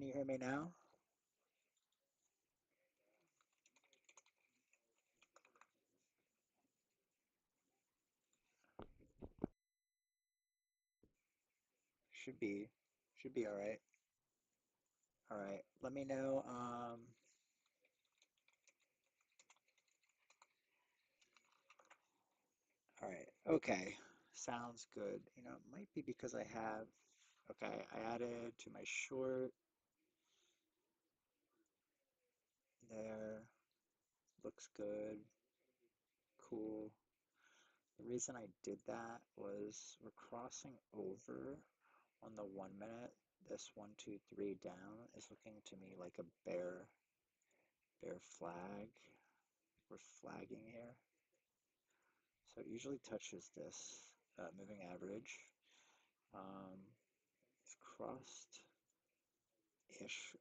Can you hear me now? Should be, should be all right. All right. Let me know. All right. Okay. Sounds good. It might be because I have, okay, I added to my short there. Looks good. Cool. The reason I did that was we're crossing over on the 1 minute. This 1, 2, 3 down is looking to me like a bear flag. We're flagging here. So it usually touches this moving average. Um, it's crossed-ish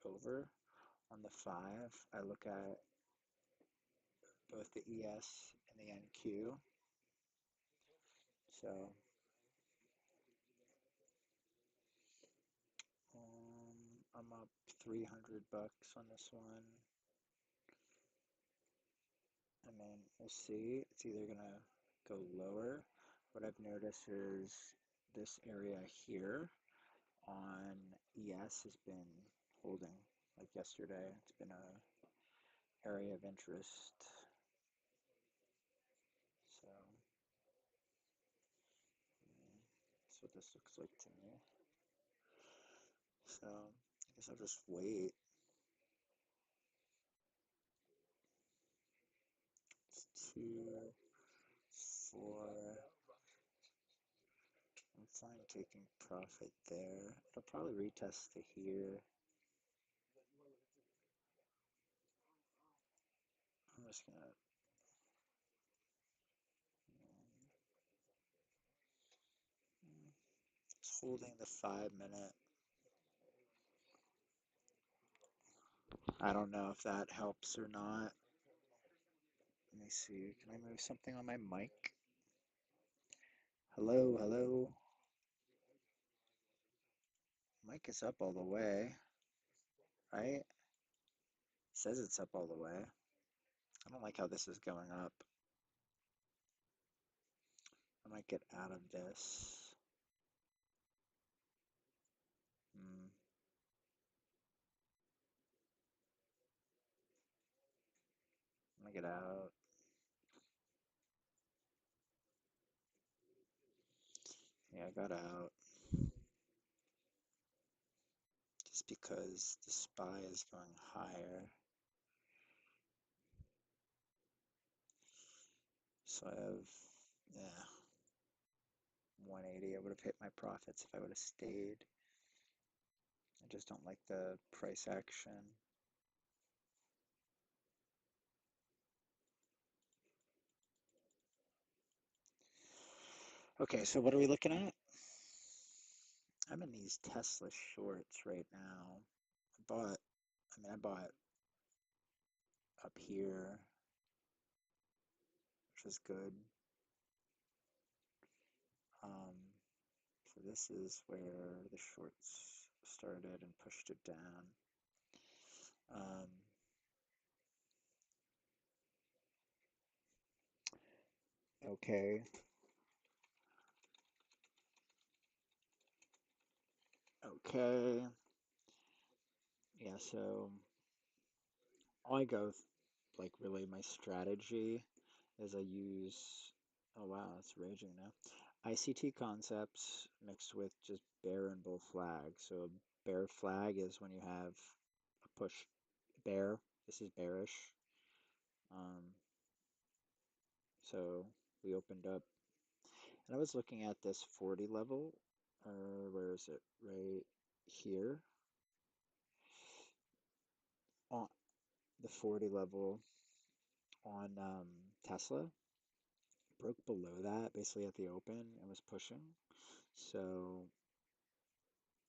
over on the 5. I look at both the ES and the NQ. So I'm up 300 bucks on this one. I mean, we'll see. It's either gonna go lower. What I've noticed is this area here on ES has been holding like yesterday. It's been a area of interest. So that's what this looks like to me. So I guess I'll just wait. It's 2, 4. I'm fine taking profit there. It'll probably retest to here. I'm just gonna. It's holding the 5 minute. I don't know if that helps or not. Let me see. Can I move something on my mic? Hello, hello. Mic is up all the way, right? It says it's up all the way. I don't like how this is going up. I might get out of this. Hmm. I'm gonna get out. Yeah, I got out just because the SPY is going higher. So I have, yeah, 180. I would have hit my profits if I would have stayed. I just don't like the price action. Okay, so what are we looking at? I'm in these Tesla shorts right now. I bought up here, which is good. Um, so this is where the shorts started and pushed it down. Um, okay, okay. Yeah, so I go like really my strategy is I use, oh wow, it's raging now. ICT concepts mixed with just bear and bull flag. So a bear flag is when you have a push bear. This is bearish. Um, so we opened up, and I was looking at this 40 level, or where is it? Right here on the 40 level on Tesla. Broke below that basically at the open and was pushing. So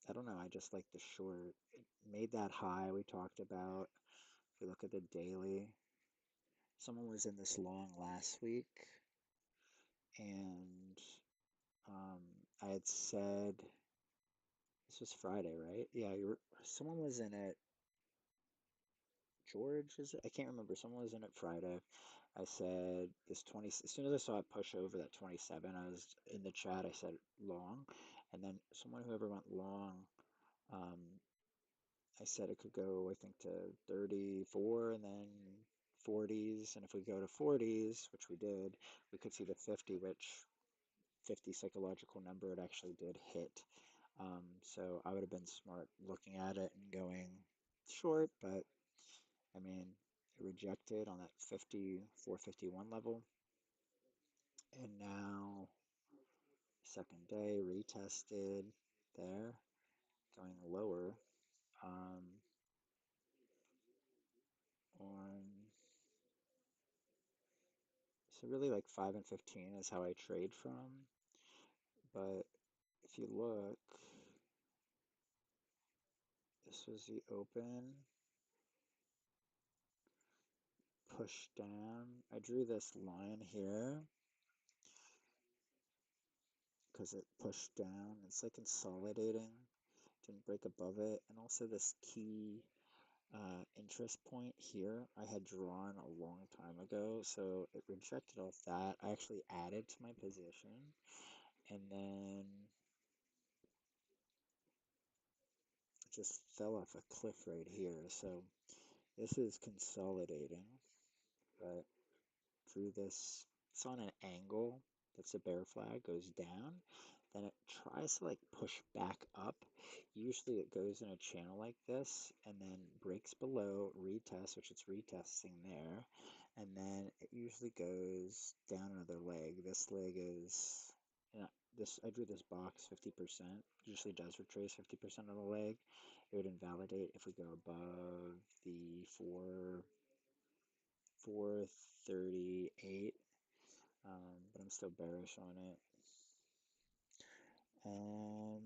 I don't know. I just like the short. It made that high we talked about. If you look at the daily, someone was in this long last week, and um, I had said this was Friday, right? Yeah, someone was in it. George, is it? I can't remember. Someone was in it Friday. I said this 20, as soon as I saw it push over that 27, I was in the chat. I said long. And then someone, whoever went long, um, I said it could go, I think, to 34 and then 40s. And if we go to 40s, which we did, we could see the 50, which 50 psychological number it actually did hit. So I would have been smart looking at it and going short, but I mean, it rejected on that 54.51 level. And now, second day, retested there, going lower. Um, on So really like 5 and 15 is how I trade from. But if you look, this was the open, push down. I drew this line here because it pushed down. It's like consolidating, didn't break above it. And also this key interest point here I had drawn a long time ago, so it rejected off that. I actually added to my position, and then it just fell off a cliff right here. So this is consolidating, but drew this. It's on an angle. That's a bear flag, goes down. Then it tries to like push back up. Usually it goes in a channel like this and then breaks below, retests, which it's retesting there. And then it usually goes down another leg. This leg is, you know, I drew this box 50%. Usually does retrace 50% of the leg. It would invalidate if we go above the 438, but I'm still bearish on it. Um,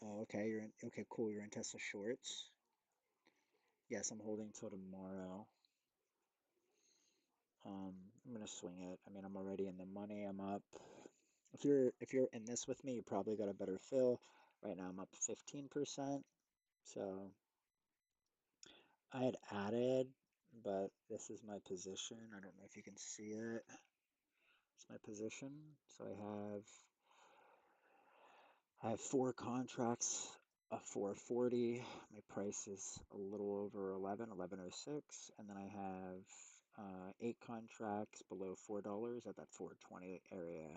oh, okay, okay, cool. You're in Tesla shorts. Yes, I'm holding till tomorrow. I'm gonna swing it. I mean, I'm already in the money. I'm up. If you're in this with me, you probably got a better fill. Right now, I'm up 15%. So I had added, but this is my position. I don't know if you can see it. It's my position. So I have 4 contracts of 440. My price is a little over 1106, and then I have 8 contracts below $4 at that 420 area.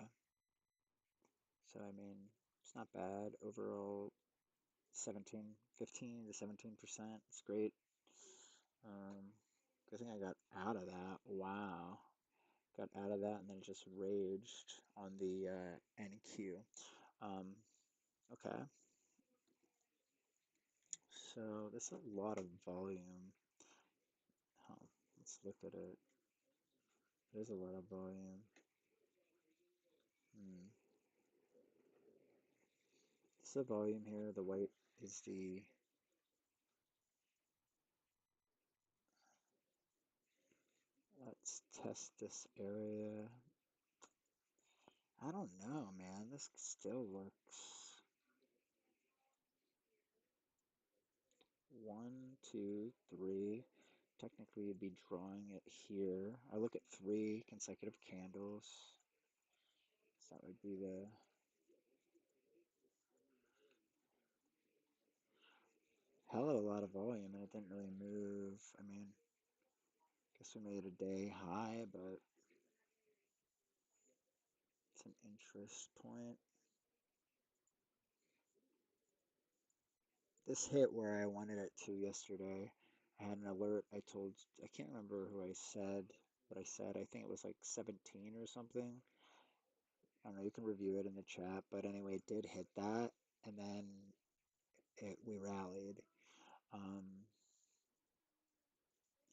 So I mean, it's not bad overall. 15 to 17%. It's great. Good thing I got out of that. Wow, got out of that and then just raged on the NQ. Um, okay. So there's a lot of volume. Oh, let's look at it. There's a lot of volume. Hmm. This is the volume here. The white is the. Let's test this area. I don't know, man. This still looks 1, 2, 3. Technically, you'd be drawing it here. I look at 3 consecutive candles. So that would be the hell of a lot of volume, and it didn't really move. I mean, guess we made a day high, but it's an interest point. This hit where I wanted it to yesterday. I had an alert. I can't remember who I said, what I said. I think it was like 17 or something. I don't know, you can review it in the chat, but anyway, it did hit that, and then we rallied. Um,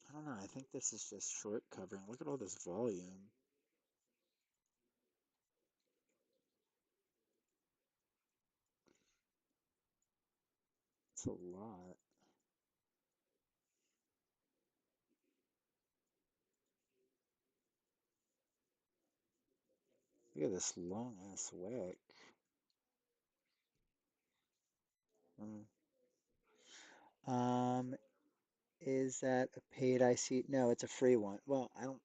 I don't know. I think this is just short covering. Look at all this volume. It's a lot. Look at this long ass wick. Mm. Um, is that a paid IC? No, it's a free one. Well, I don't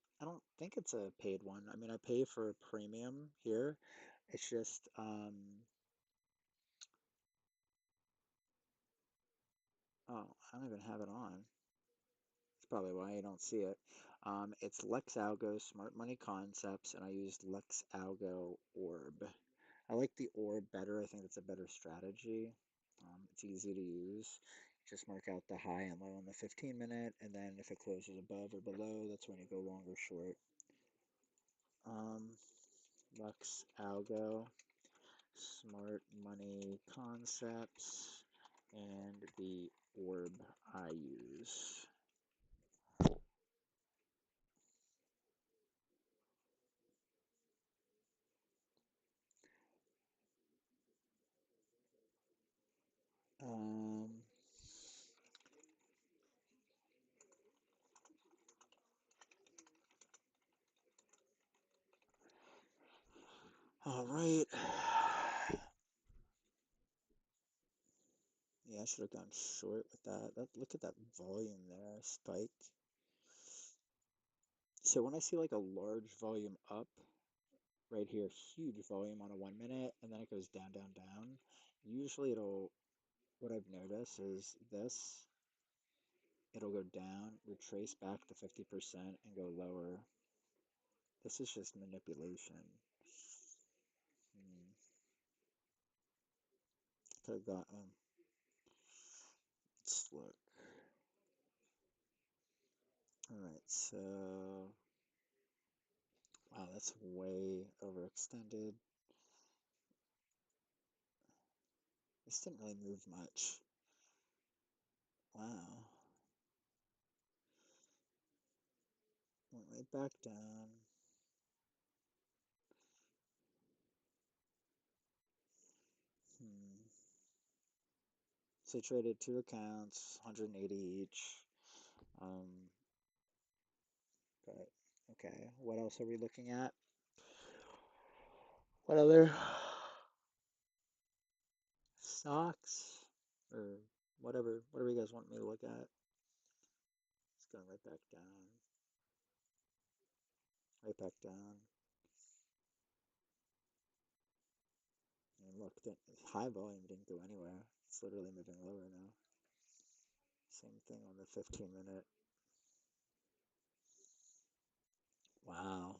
think it's a paid one. I mean, I pay for a premium here. It's just oh, I don't even have it on. That's probably why you don't see it. It's Lex Algo Smart Money Concepts, and I used Lex Algo Orb. I like the orb better. I think it's a better strategy. It's easy to use. Just mark out the high and low on the 15 minute, and then if it closes above or below, that's when you go long or short. Um, Lux Algo, Smart Money Concepts, and the orb I use. Um, all right. Yeah, I should have gone short with that. Look at that volume there, spiked. So when I see like a large volume up right here, huge volume on a 1 minute, and then it goes down, down, down, usually what I've noticed is it'll go down, retrace back to 50% and go lower. This is just manipulation. Hmm. Could have gotten, let's look. All right, so, wow, that's way overextended. This didn't really move much. Wow. Went right back down. Hmm. So I traded two accounts, 180 each. Um, but okay, what else are we looking at? What other stocks or whatever you guys want me to look at? It's going right back down, right back down. And look, the high volume didn't go anywhere. It's literally moving lower now. Same thing on the 15 minute. Wow,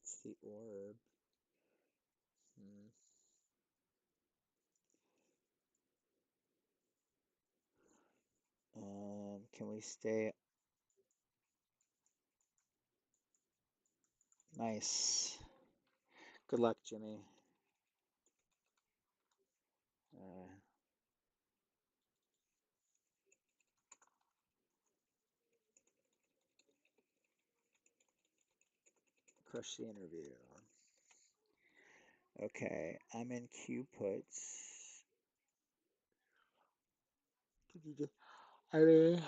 it's the orb. Hmm. Can we stay? Nice. Good luck, Jimmy. Uh, crush the interview. Okay, I'm in Q puts. Did you just, I mean,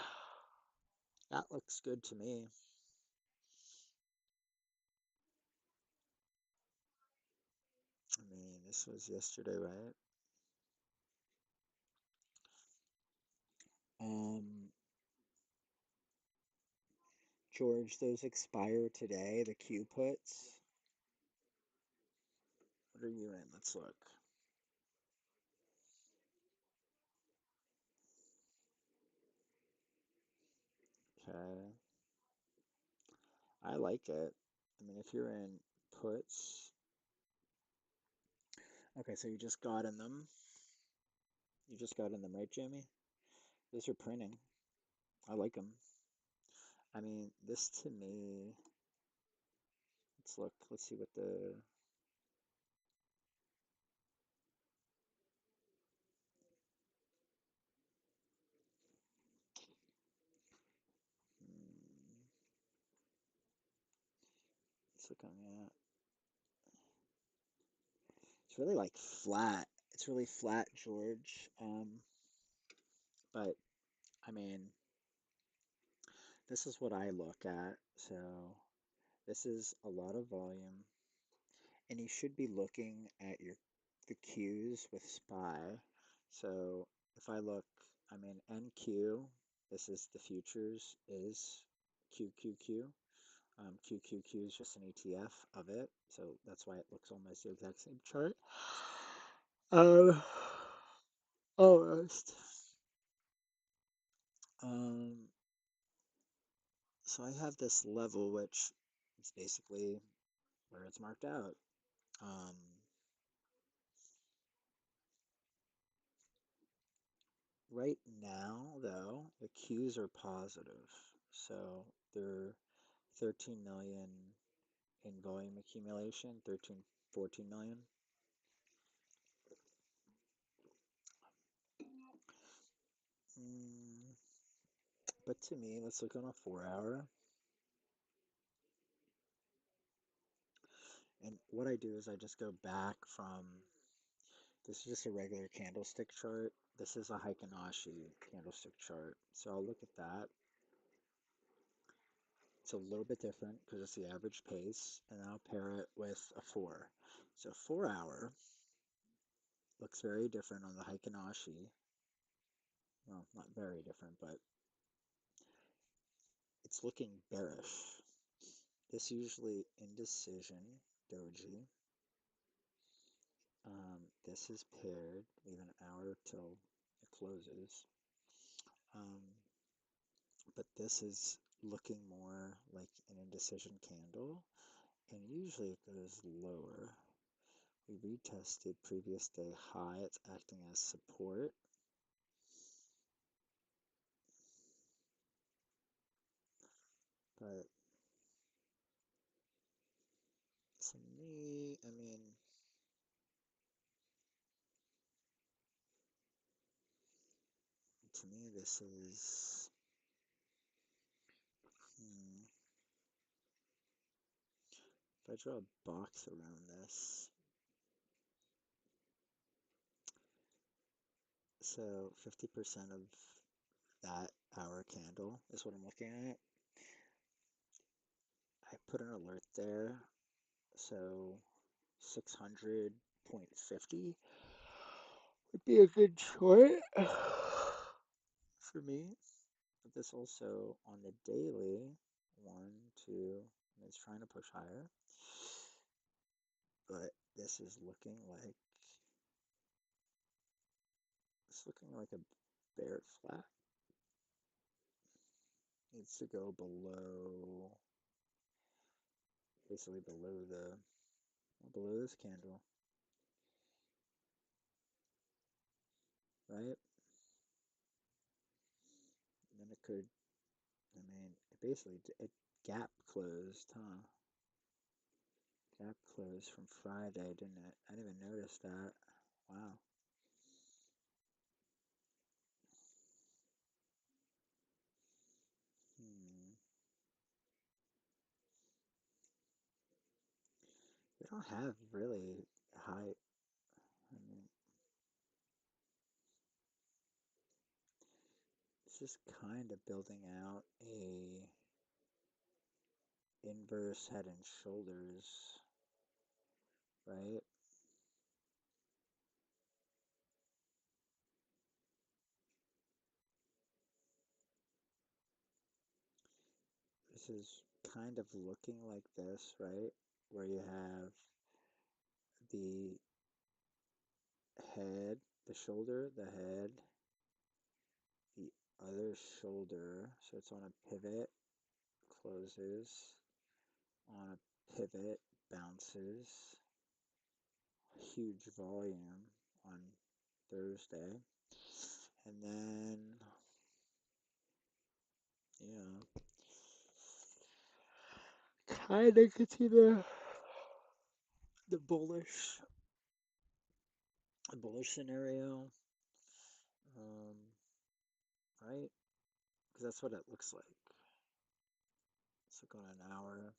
that looks good to me. I mean, this was yesterday, right? Um, George, those expire today, the Q puts. What are you in? Let's look. Okay, I like it. I mean, if you're in puts, okay, so you just got in them. You just got in them, right, Jamie? Those are printing. I like them. I mean, this to me, let's look. Let's see what the. Hmm, let's look on that. It's really like flat. It's really flat, George. But I mean, this is what I look at. So this is a lot of volume. And you should be looking at your the cues with SPY. So if I look, I mean NQ, this is the futures, is QQQ. QQQ is just an ETF of it, so that's why it looks almost the exact same chart. Um, almost. Um, so I have this level, which is basically where it's marked out. Um, right now, though, the Qs are positive, so they're 13 million in volume accumulation, 13, 14 million. Mm, but to me, let's look on a 4 hour. And what I do is I just go back from, this is just a regular candlestick chart. This is a Heikin-Ashi candlestick chart. So I'll look at that. It's a little bit different because it's the average pace, and I'll pair it with a 4. So 4 hour looks very different on the Heikin-Ashi. Well, not very different, but it's looking bearish. This usually indecision doji. This is paired. We have an hour till it closes. Um, but this is looking more like an indecision candle, and usually it goes lower. We retested previous day high. It's acting as support. But to me, I mean, to me, this is, hmm, if I draw a box around this, so 50% of that hour candle is what I'm looking at. I put an alert there, so 600.50 would be a good short for me. But this also on the daily, one, two, and it's trying to push higher. But this is looking like, it's looking like a bear flat. Needs to go below, basically below this candle, right? And then it could, I mean, it basically, it gap closed, huh? Gap closed from Friday, didn't it? I didn't even notice that. Wow. Hmm. We don't have really high, I mean, it's just kind of building out a inverse head and shoulders, right? This is kind of looking like this, right? Where you have the head, the shoulder, the head, the other shoulder. So it's on a pivot, closes, on a pivot, bounces, huge volume on Thursday. And then, yeah, kind of could see the bullish scenario, um, right? Because that's what it looks like. Let's look on an hour.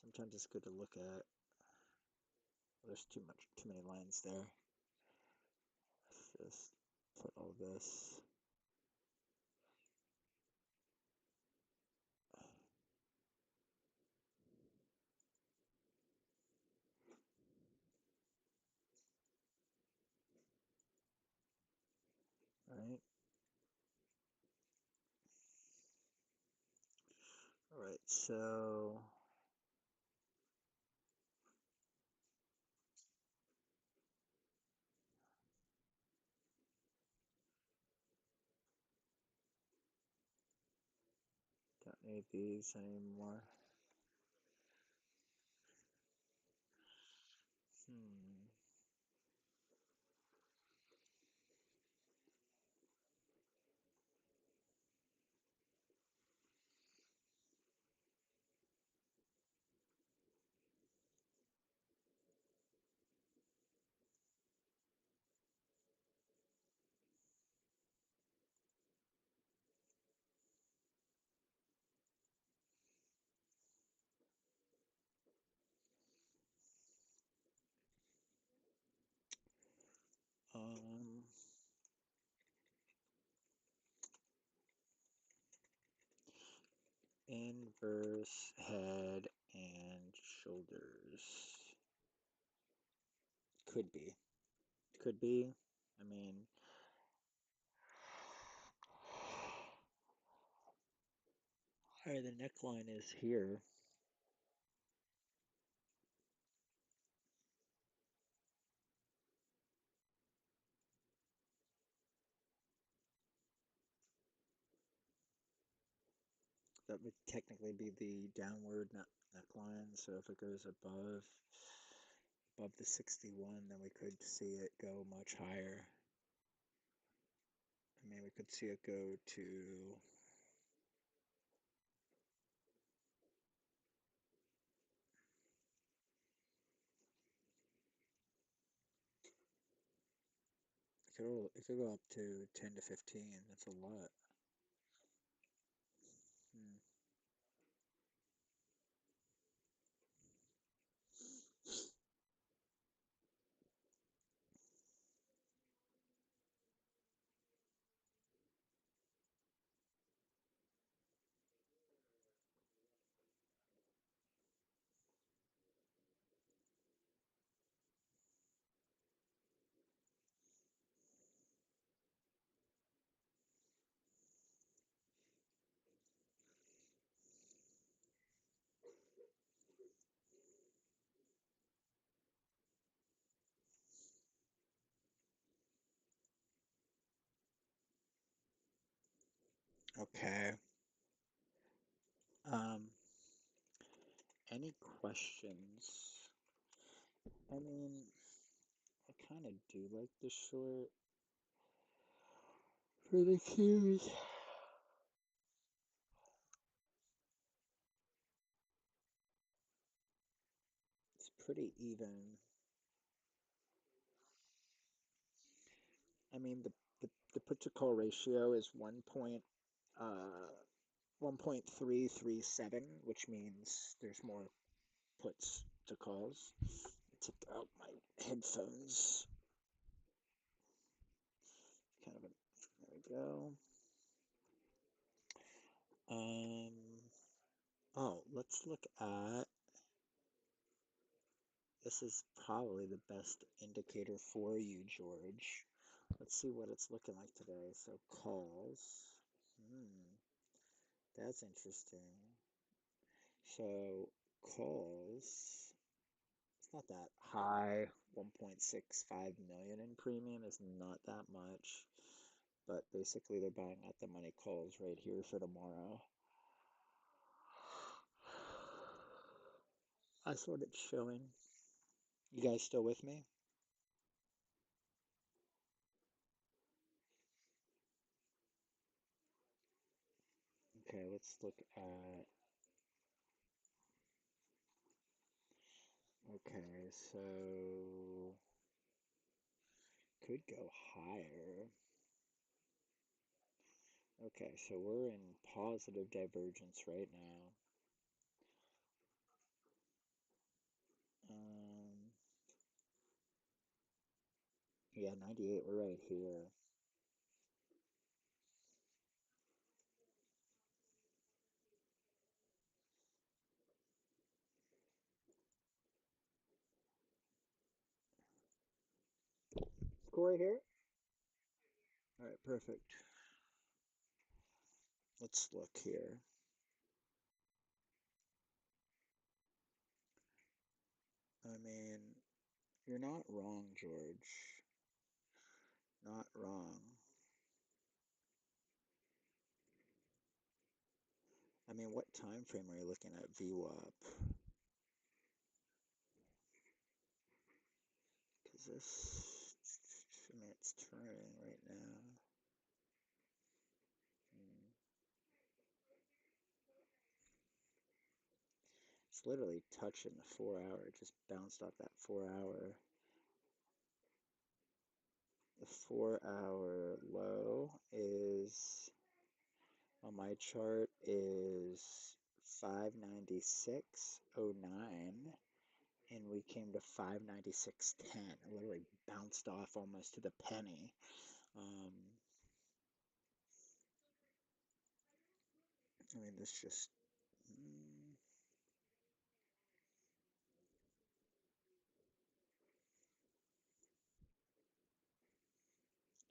Sometimes it's good to look at. There's too many lines there. Let's just put all this. So don't need these anymore. Hmm. Um, Inverse head and shoulders. Could be. Could be. I mean, higher the neckline is here. That would technically be the downward neckline. So if it goes above the 61, then we could see it go much higher. I mean, we could see it go to it could go up to 10 to 15. That's a lot. Hmm. Okay. Um, any questions? I mean, I kind of do like the short for the cues. It's pretty even. I mean, the put to call ratio is 1.337, which means there's more puts to calls. Take out my headphones. Kind of a, there we go. Um, oh, let's look at, this is probably the best indicator for you, George. Let's see what it's looking like today. So calls. Hmm, that's interesting. So calls, it's not that high. 1.65 million in premium is not that much, but basically they're buying at the money calls right here for tomorrow. That's what it's showing. You guys still with me? Okay, let's look at. Okay, so could go higher. Okay, so we're in positive divergence right now. Um, yeah, 98, we're right here. Corey here? All right, perfect. Let's look here. mean, you're not wrong, George. Not wrong. I mean, what time frame are you looking at VWAP? Because this, I mean, it's turning right now. Hmm. It's literally touching the 4 hour. It just bounced off that 4 hour. The 4 hour low is on my chart is 596.09, and we came to 596.10. It literally bounced off almost to the penny. I mean, this just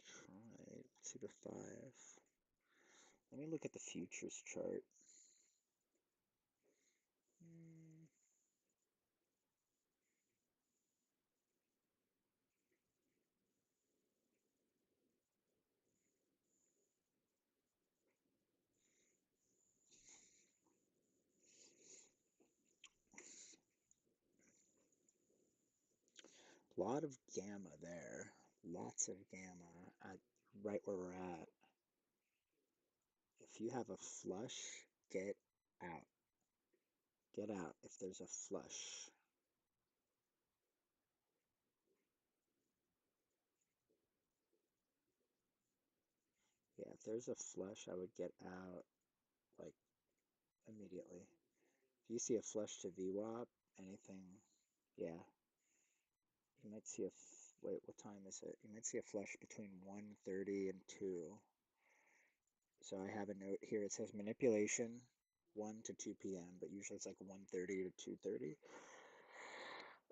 try 2 to 5. Let me look at the futures chart. Mm, A lot of gamma there. Lots of gamma at right where we're at. If you have a flush, get out. Get out if there's a flush. Yeah, if there's a flush, I would get out like immediately. If you see a flush to VWAP, anything, yeah, you might see a, wait, what time is it? You might see a flush between 1:30 and 2. So I have a note here. It says manipulation 1 to 2 p.m., but usually it's like 1:30 to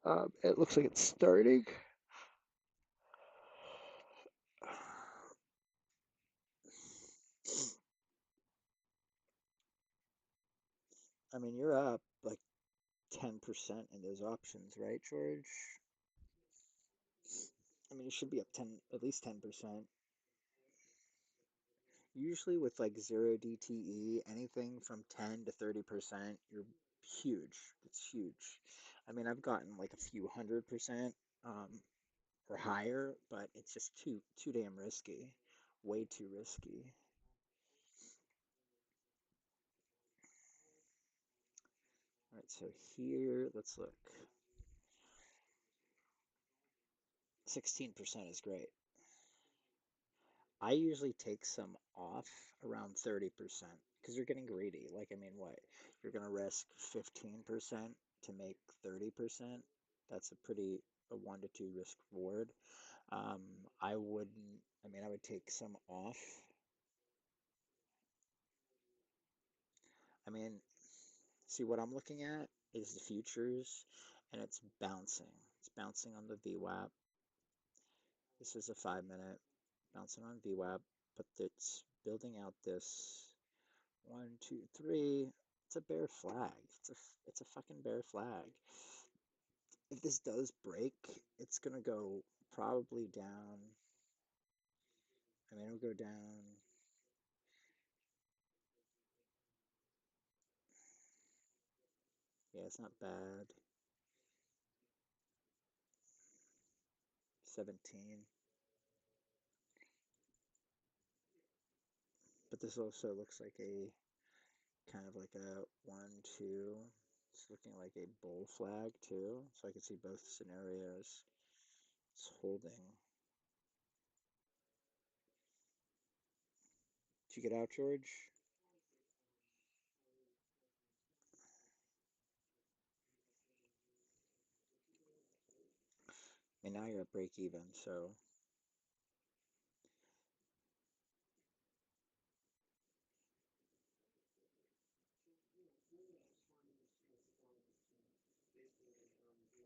2:30. It looks like it's starting. I mean, you're up like 10% in those options, right, George? I mean, you should be up 10, at least 10%. Usually with like zero DTE, anything from 10 to 30%, you're huge. It's huge. I mean, I've gotten like a few 100% or higher, but it's just too damn risky. Way too risky. All right, so here, let's look. 16% is great. I usually take some off around 30% because you're getting greedy. Like, I mean, what? You're going to risk 15% to make 30%. That's a 1 to 2 risk reward. Um, I wouldn't, I mean, I would take some off. I mean, see what I'm looking at is the futures and it's bouncing. It's bouncing on the VWAP. This is a 5 minute bouncing on VWAP, but it's building out this 1, 2, 3. It's a bear flag. It's a fucking bear flag. If this does break, it's gonna go probably down. I mean, it'll go down. Yeah, it's not bad. 17. But this also looks like a kind of like a 1, 2. It's looking like a bull flag too, so I can see both scenarios. It's holding. Did you get out, George? And now you're at break even, so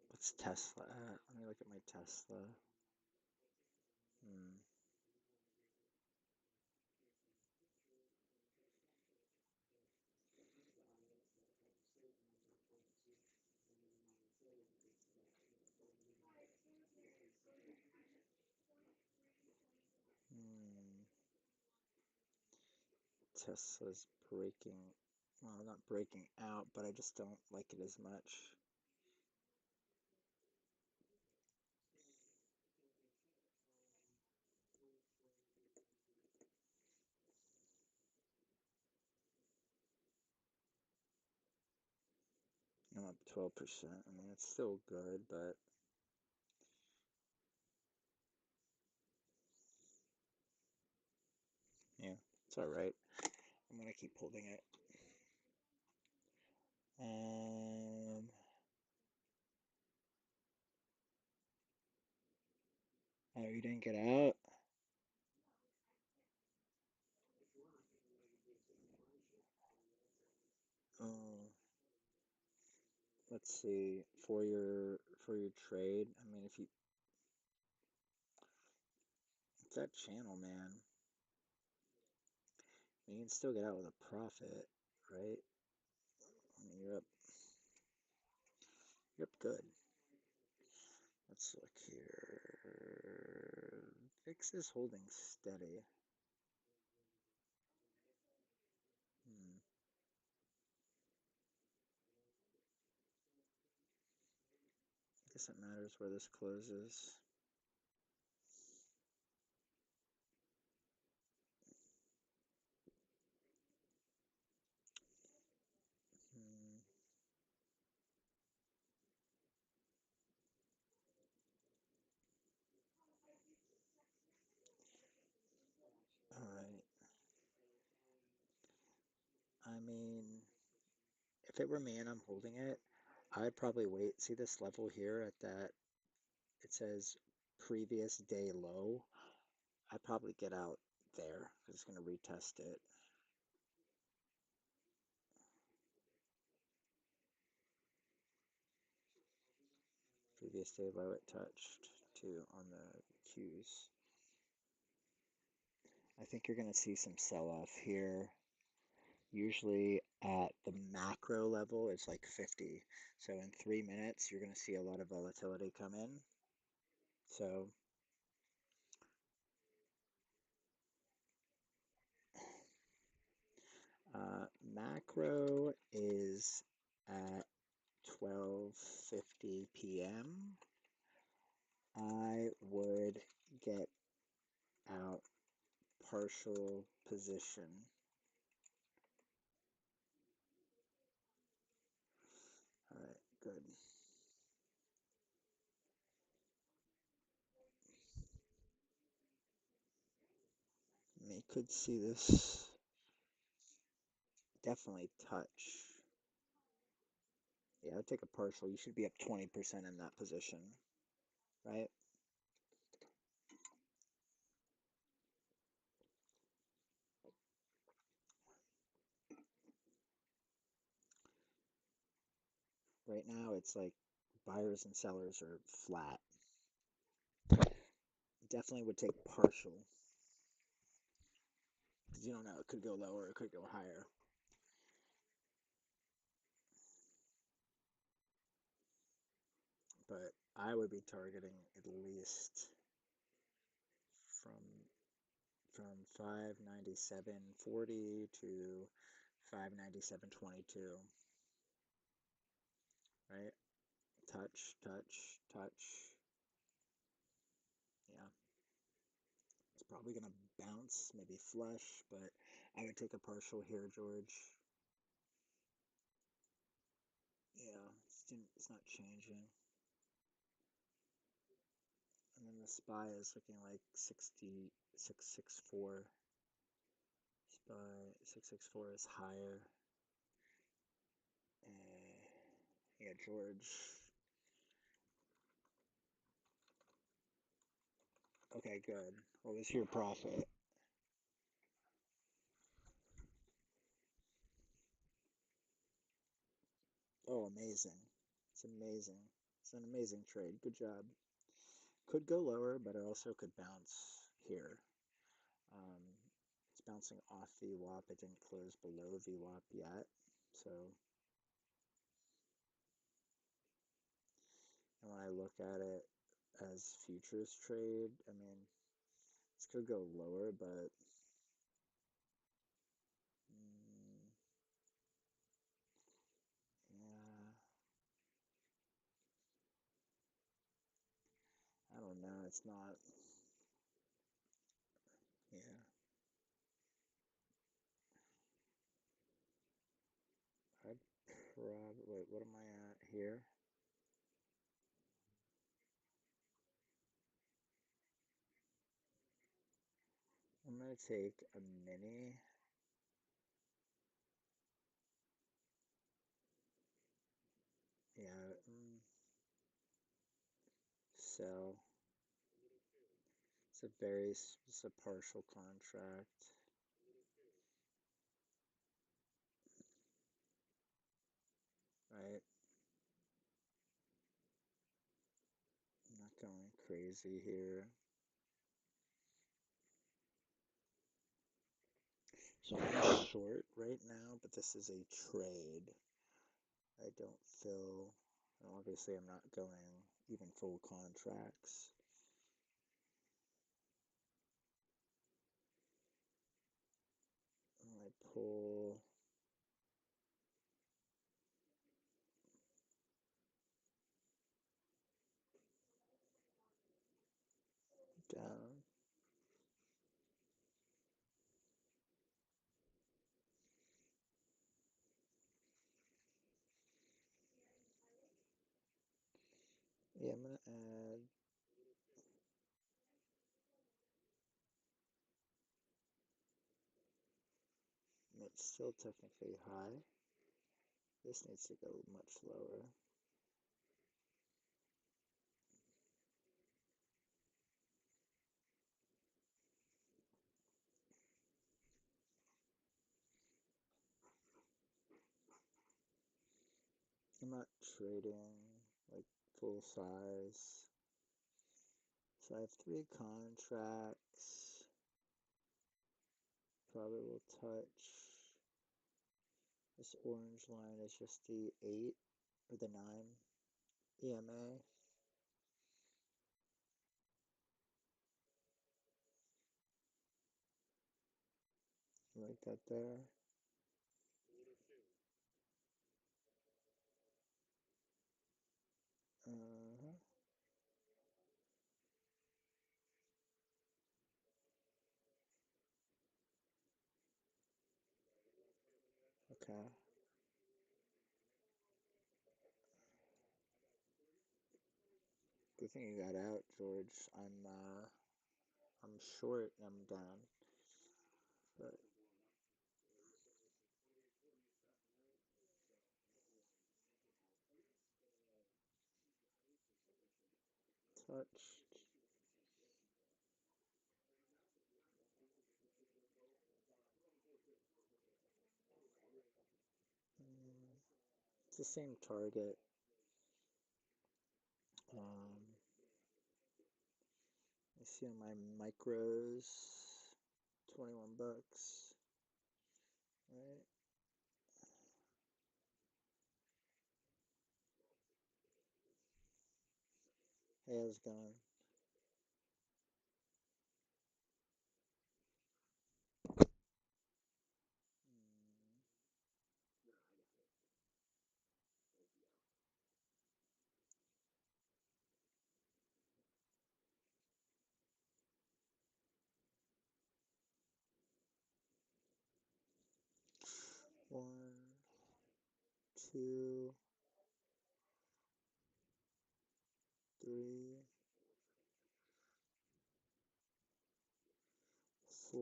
what's Tesla at? Let me look at my Tesla. Hmm. Tesla's breaking, well, not breaking out, but I just don't like it as much. I'm up 12%. I mean, it's still good, but yeah, it's all right. I'm gonna keep holding it. Oh, you didn't get out? Oh, let's see. For your trade, I mean, if you it's that channel, man, you can still get out with a profit, right? I mean, you're up good. Let's look here. VIX is holding steady. Hmm. I guess it matters where this closes. Hmm. All right. I mean, if it were me and I'm holding it, I'd probably wait. See this level here at that, it says previous day low. I'd probably get out there because it's going to retest it. Previous day low it touched too on the Qs. I think you're going to see some sell-off here. Usually at the macro level, it's like 50. So in 3 minutes, you're going to see a lot of volatility come in. So macro is at 12:50 p.m. I would get out partial position. All right, good. You could see this definitely touch. Yeah, I'd take a partial. You should be up 20% in that position, right? Right now, it's like buyers and sellers are flat. Definitely would take partial because you don't know. It could go lower, it could go higher. But I would be targeting at least from from 597.40 to 597.22, right? Touch, touch, touch. Yeah, it's probably gonna bounce, maybe flush, but I would take a partial here, George. Yeah, it's not changing. And then the SPY is looking like 6664. SPY 664 is higher. Yeah, George. Okay, good. What was your profit? Oh, amazing. It's amazing. It's an amazing trade. Good job. Could go lower, but it also could bounce here. Um, it's bouncing off VWAP. It didn't close below VWAP yet. So, and when I look at it as futures trade, I mean, this could go lower, but it's not, yeah. I'd probably, wait, what am I at here? I'm gonna take a mini. Yeah, sell. It's a partial contract. Right? I'm not going crazy here. So I'm short right now, but this is a trade. I don't feel, obviously I'm not going even full contracts. I pull down. Yeah, I'm gonna add. It's still technically high. This needs to go much lower. I'm not trading like full size. So I have 3 contracts. Probably will touch. This orange line is just the 8 or the 9 EMA. Like that there. Uh-huh. Okay. Good thing you got out, George. I'm short. I'm down. But touched. It's the same target. I see on my micros, 21 bucks. Right? Hey, how's it going? One, two, three, 4,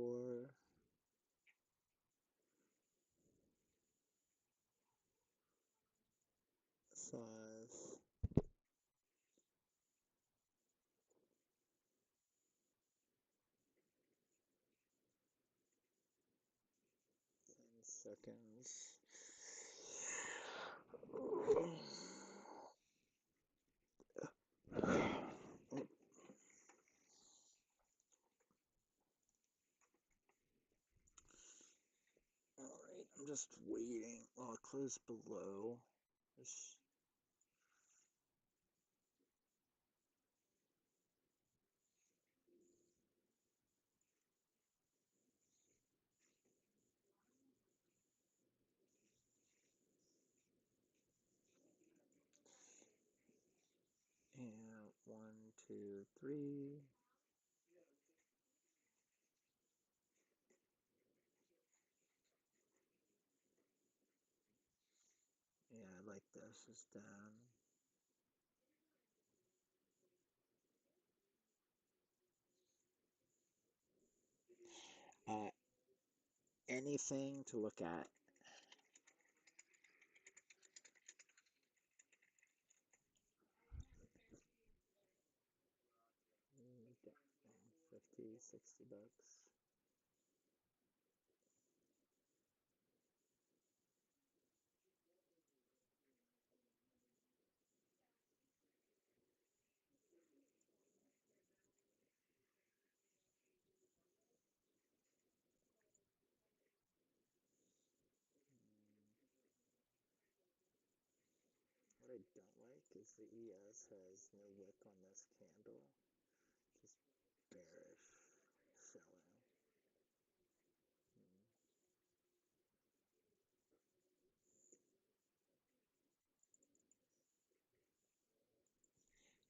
5, 10 seconds. Alright, I'm just waiting while it closes below. And 1, 2, 3. Yeah, I like this. Is down. Uh, Anything to look at. Down 50, 60 bucks. What I don't like is the ES has no wick on this candle. Just bearish selling. Hmm.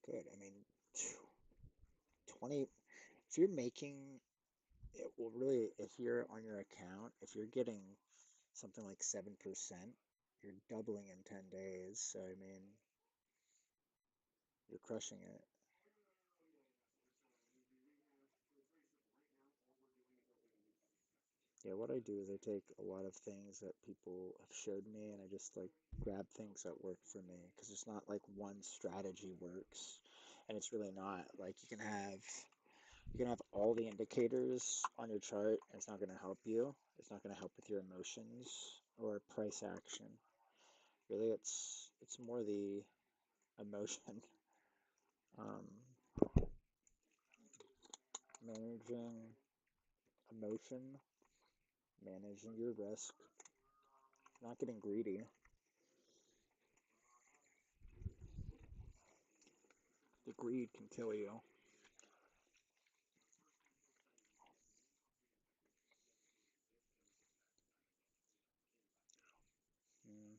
Good. I mean, 20. If you're making it, well, really, if you're on your account, if you're getting something like 7%, you're doubling in 10 days. So, I mean, you're crushing it. Yeah, what I do is I take a lot of things that people have showed me and I just like grab things that work for me because it's not like one strategy works and it's really not like you can have all the indicators on your chart and it's not going to help you. It's not going to help with your emotions or price action. Really, it's more the emotion. Um, Managing emotion, managing your risk, not getting greedy. The greed can kill you. Mm,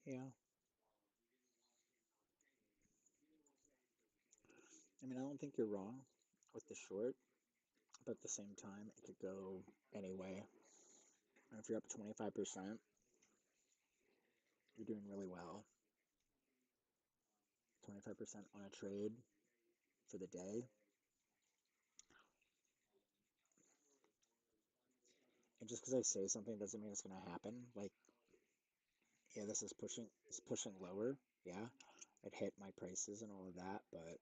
yeah, I mean, I don't think you're wrong with the short, but at the same time, it could go anyway. And if you're up 25%, you're doing really well. 25% on a trade for the day. And just because I say something doesn't mean it's going to happen. Like, yeah, it's pushing lower. Yeah, it hit my prices and all of that, but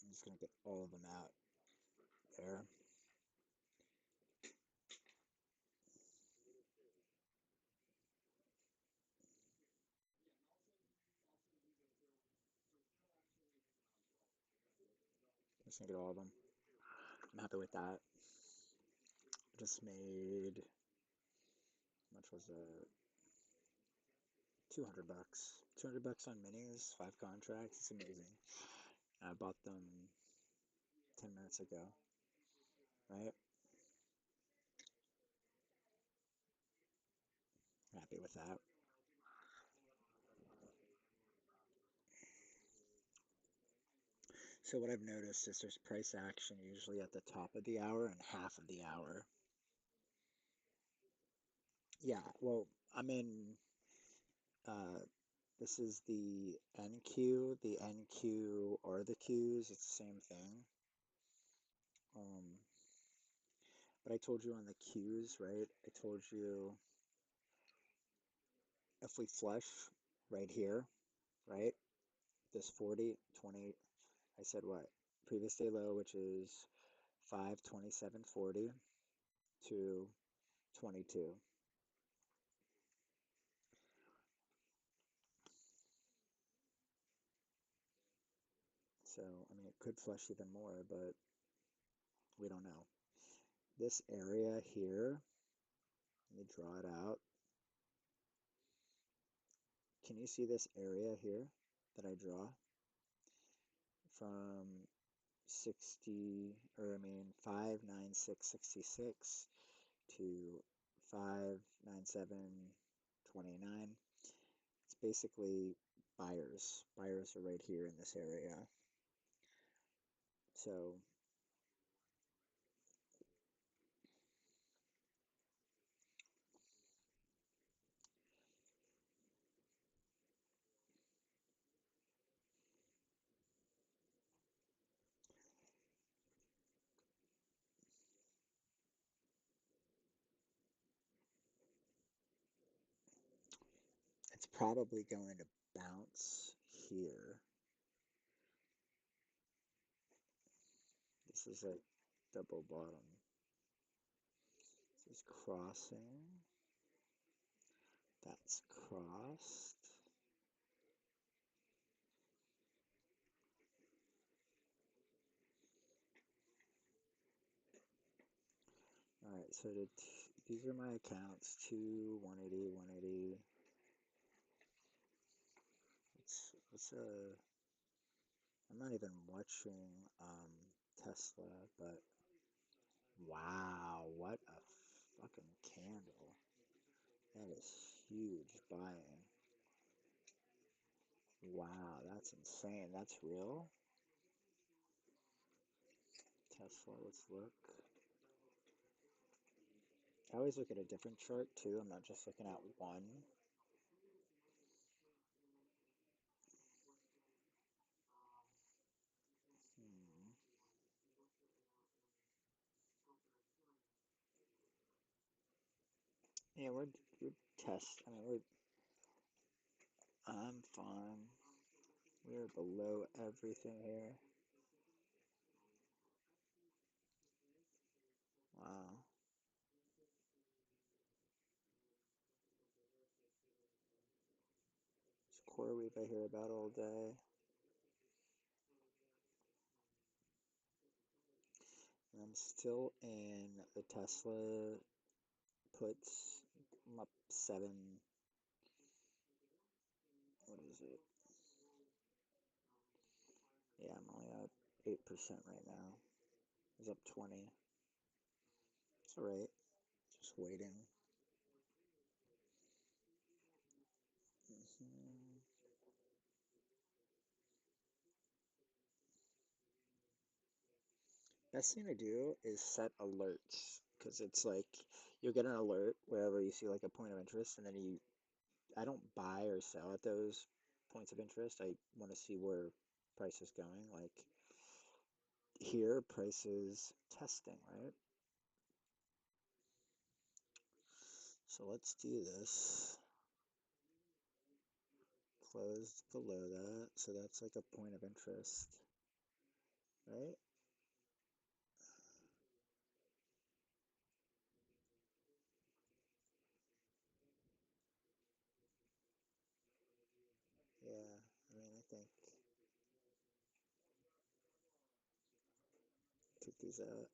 I'm just going to get all of them out there. I'm just going to get all of them. I'm happy with that. Just made, how much was it? 200 bucks. 200 bucks on minis, 5 contracts. It's amazing. I bought them 10 minutes ago, right? Happy with that. So what I've noticed is there's price action usually at the top of the hour and half of the hour. Yeah, well, I'm in, uh, this is the NQ. The NQ are the Qs. It's the same thing. Um, but I told you on the Qs, right? I told you if we flush right here, right? This 40, 20, I said what? Previous day low, which is 527.40 to 22. So, I mean, it could flush even more, but we don't know. This area here, let me draw it out. Can you see this area here that I draw from 60, or I mean 59666 to 59729. It's basically buyers. Buyers are right here in this area. So it's probably going to bounce here. This is a double bottom. This is crossing. That's crossed. Alright, so these are my accounts. 2, 180, 180. Let's I'm not even watching Tesla, but wow, what a fucking candle. That is huge buying. Wow, that's insane. That's real? Tesla, let's look. I always look at a different chart too. I'm not just looking at one. Hmm. Yeah, we're test. I mean, I'm fine. We're below everything here. Wow. It's CoreWeave I hear about all day. And I'm still in the Tesla puts. I'm up 7. What is it? Yeah, I'm only up 8% right now. It's up 20. It's alright. Just waiting. Hmm. Best thing to do is set alerts, because it's like you'll get an alert wherever you see like a point of interest, and then I don't buy or sell at those points of interest. I want to see where price is going. Like here, price is testing, right? So let's do this. Closed below that, so that's like a point of interest, right? Yeah, I mean, I think take these out.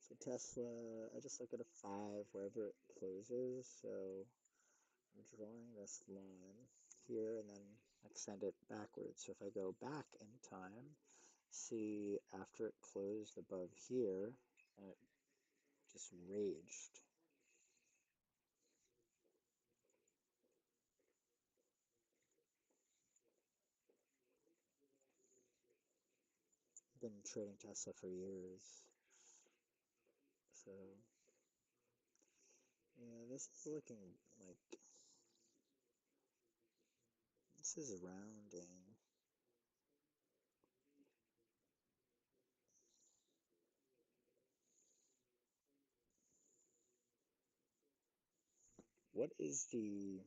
So Tesla, I just look at a 5 wherever it closes. So I'm drawing this line here and then extend it backwards. So if I go back in time, see after it closed above here, and it just raged. I've been trading Tesla for years. So yeah, this is looking like this is rounding. What is the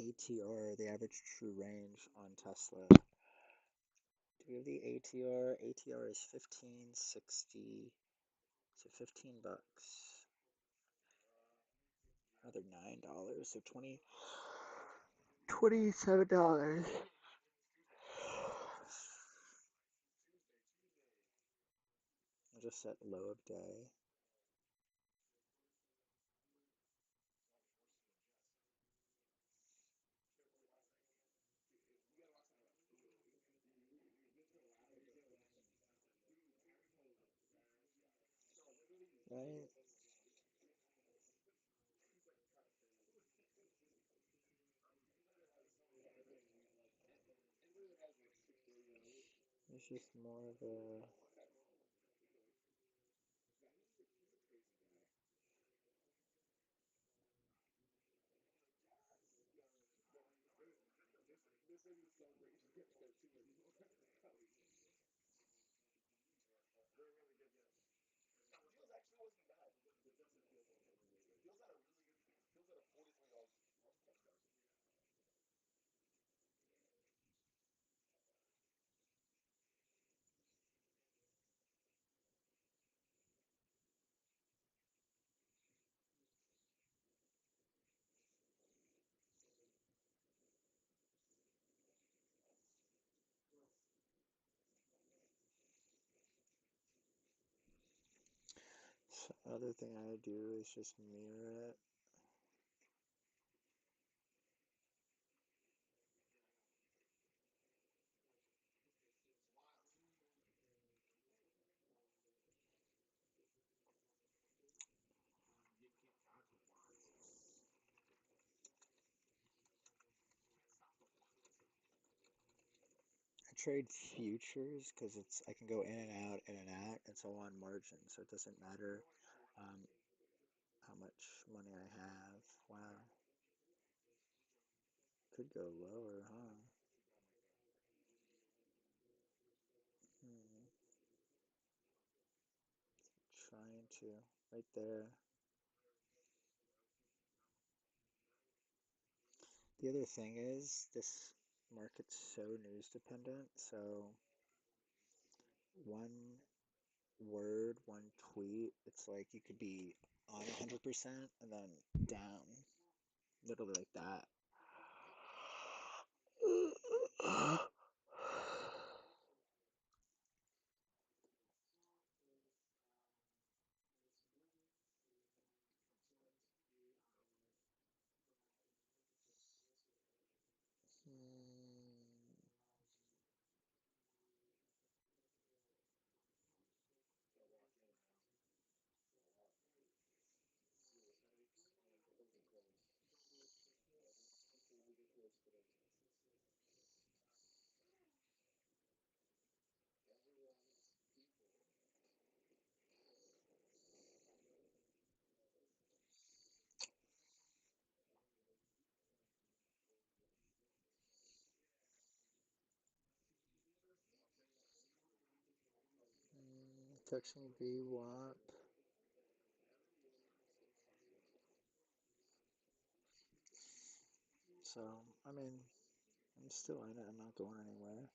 ATR, the average true range on Tesla? Do we have the ATR? ATR is 1560, so 15 bucks. Another $9, so $27. I'll just set low of day. right? It's just more of a other thing I do is just mirror it. I trade futures because I can go in and out, and so on margin, so it doesn't matter um, how much money I have. Wow, could go lower, huh? Hmm. Trying to, right there. The other thing is this market's so news dependent, so one word, one tweet, it's like you could be on 100% and then down, literally like that. Hmm. Touching VWAP. So, I mean, I'm still in it. I'm not going anywhere.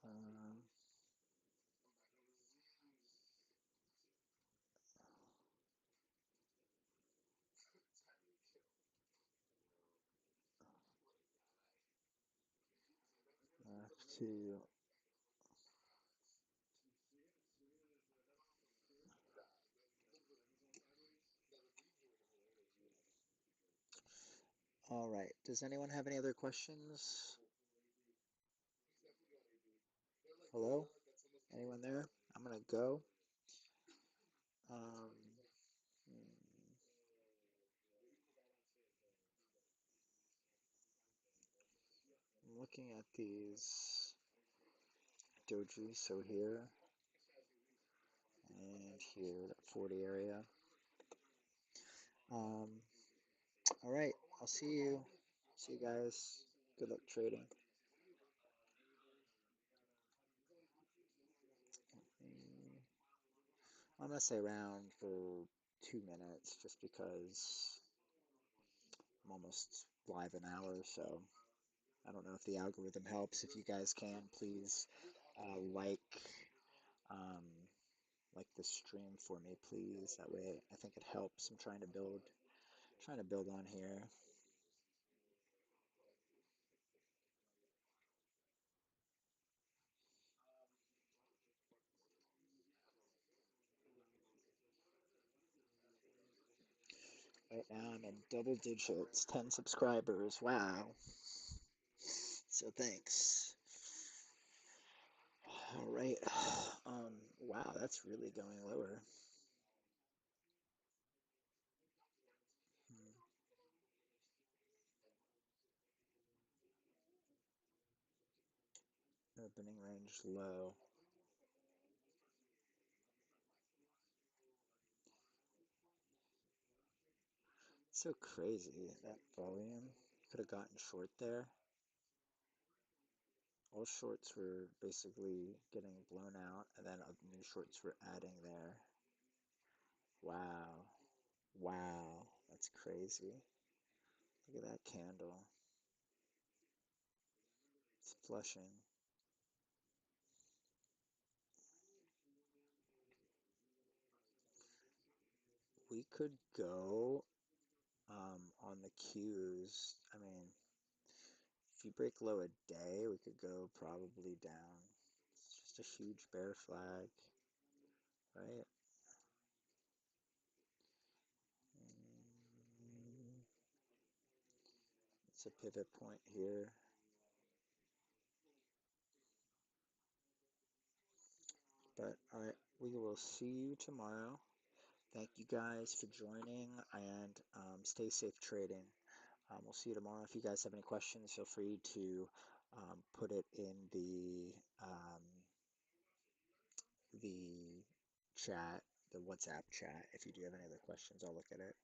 Um, I have to. All right. Does anyone have any other questions? Hello? Anyone there? I'm gonna go. Um, hmm, I'm looking at these doji, so here and here, that 40 area. Um, all right. I'll see you. See you guys. Good luck trading. Mm, I'm gonna stay around for 2 minutes just because I'm almost live an hour, so I don't know if the algorithm helps. If you guys can, please um, like the stream for me, please. That way, I think it helps. I'm Trying to build on here. Right now I'm in double digits, 10 subscribers. Wow. So thanks. All right. Wow, that's really going lower. Hmm. Opening range low. So crazy, that volume. Could have gotten short there. All shorts were basically getting blown out, and then new shorts were adding there. Wow. Wow. That's crazy. Look at that candle. It's flushing. We could go on the cues. I mean, if you break low a day, we could go probably down. It's just a huge bear flag, right? Mm, it's a pivot point here. But all right, we will see you tomorrow. Thank you guys for joining and stay safe trading. We'll see you tomorrow. If you guys have any questions, feel free to put it in the chat, the WhatsApp chat. If you do have any other questions, I'll look at it.